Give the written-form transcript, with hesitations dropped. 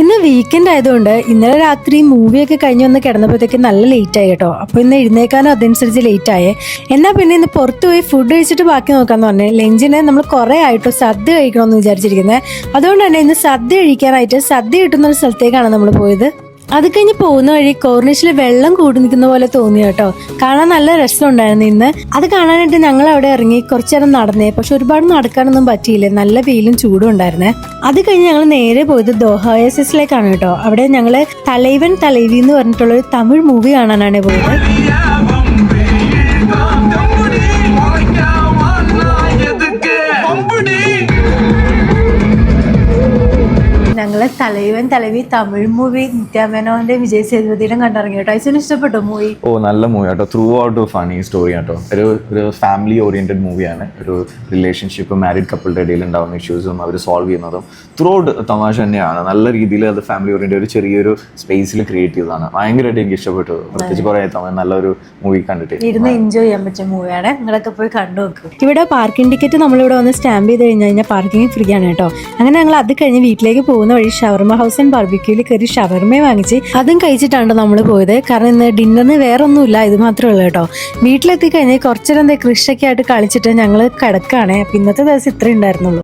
ഇന്ന് വീക്കെൻഡ് ആയതുകൊണ്ട് ഇന്നലെ രാത്രി മൂവിയൊക്കെ കഴിഞ്ഞ് വന്ന് കിടന്നപ്പോഴത്തേക്ക് നല്ല ലേറ്റ് ആയി കേട്ടോ. അപ്പോൾ ഇന്ന് എഴുന്നേക്കാനും അതനുസരിച്ച് ലേറ്റ് ആയേ. എന്നാൽ പിന്നെ ഇന്ന് പുറത്ത് പോയി ഫുഡ് കഴിച്ചിട്ട് ബാക്കി നോക്കാന്ന് പറഞ്ഞേ. ലഞ്ചിന് നമ്മൾ കുറേ ആയിട്ടോ സദ്യ കഴിക്കണമെന്ന് വിചാരിച്ചിരിക്കുന്നത്. അതുകൊണ്ട് തന്നെ ഇന്ന് സദ്യ കഴിക്കാനായിട്ട് സദ്യ കിട്ടുന്ന ഒരു സ്ഥലത്തേക്കാണ് നമ്മൾ പോയത്. അത് കഴിഞ്ഞ് പോകുന്ന വഴി കോർണിഷിൽ വെള്ളം കൂടി നിൽക്കുന്ന പോലെ തോന്നി കേട്ടോ. കാണാൻ നല്ല രസമുണ്ടായിരുന്നു ഇന്ന്. അത് കാണാനായിട്ട് ഞങ്ങൾ അവിടെ ഇറങ്ങി കുറച്ചു നേരം നടന്നേ. പക്ഷെ ഒരുപാട് നടക്കാനൊന്നും പറ്റിയില്ല, നല്ല വെയിലും ചൂടും ഉണ്ടായിരുന്നേ. അത് കഴിഞ്ഞ് ഞങ്ങൾ നേരെ പോയത് ദോഹ ഒയാസിസിലേക്കാണ് കേട്ടോ. അവിടെ ഞങ്ങൾ തലൈവൻ തലൈവി എന്ന് പറഞ്ഞിട്ടുള്ള ഒരു തമിഴ് മൂവി കാണാനാണ് പോയത്. ഞങ്ങള് തലൈവൻ തലവി തമിഴ് മൂവി നിത്യാമേനോന്റെ വിജയ് സേതുപതിയിലും കണ്ടിറങ്ങി കേട്ടോ. ഐസിന് ഇഷ്ടപ്പെട്ടു മൂവി? ഓ, നല്ല മൂവി കേട്ടോ. ത്രൂ ഔട്ട് ഫണി സ്റ്റോറി കേട്ടോ. ഒരു ഫാമിലി ഓറിയന്റഡ് മൂവിയാണ്. ഒരു റിലേഷൻഷിപ്പ് മാരീഡ് കപ്പിളുടെ ഇടയിൽ ഉണ്ടാകുന്ന ഇഷ്യൂസും അവർ സോൾവ് ചെയ്യുന്നതും ത്രൂ ഔട്ട് തമാശ തന്നെയാണ്. നല്ല രീതിയിൽ അത് ഫാമിലി ഓറിയന്റഡ് ഒരു ചെറിയൊരു സ്പേസിൽ ക്രിയേറ്റ് ചെയ്തതാണ്. ഭയങ്കരമായിട്ട് എനിക്ക് ഇഷ്ടപ്പെട്ടു. പ്രത്യേകിച്ച് കുറെ തമിഴ് നല്ലൊരു മൂവി കണ്ടിട്ട് ഇരുന്ന് എൻജോയ് ചെയ്യാൻ പറ്റിയ മൂവിയാണ്. നിങ്ങളൊക്കെ പോയി കണ്ടു നോക്കും. ഇവിടെ പാർക്കിംഗ് ടിക്കറ്റ് നമ്മളിവിടെ വന്ന് സ്റ്റാമ്പ് ചെയ്ത് കഴിഞ്ഞാൽ പാർക്കിംഗ് ഫ്രീ ആണ് കേട്ടോ. അങ്ങനെ ഞങ്ങൾ അത് കഴിഞ്ഞ് വീട്ടിലേക്ക് പോകുന്ന വഴി ഷവർമ ഹൗസ് ആൻഡ് ബാർബിക്യൂവിൽ കയറി ഷവർമ വാങ്ങിച്ച് അതും കഴിച്ചിട്ടാണ് നമ്മൾ പോയത്. കാരണം ഇന്ന് ഡിന്നറിന് വേറെ ഒന്നുമില്ല, ഇത് മാത്രമേ ഉള്ളൂ കേട്ടോ. വീട്ടിലെത്തി കഴിഞ്ഞ് കുറച്ചേരം കൃഷിയൊക്കെ ആയിട്ട് കളിച്ചിട്ട് ഞങ്ങൾ കിടക്കുകയാണ്. ഇന്നത്തെ ദിവസം ഇത്രേ ഉണ്ടായിരുന്നുള്ളൂ.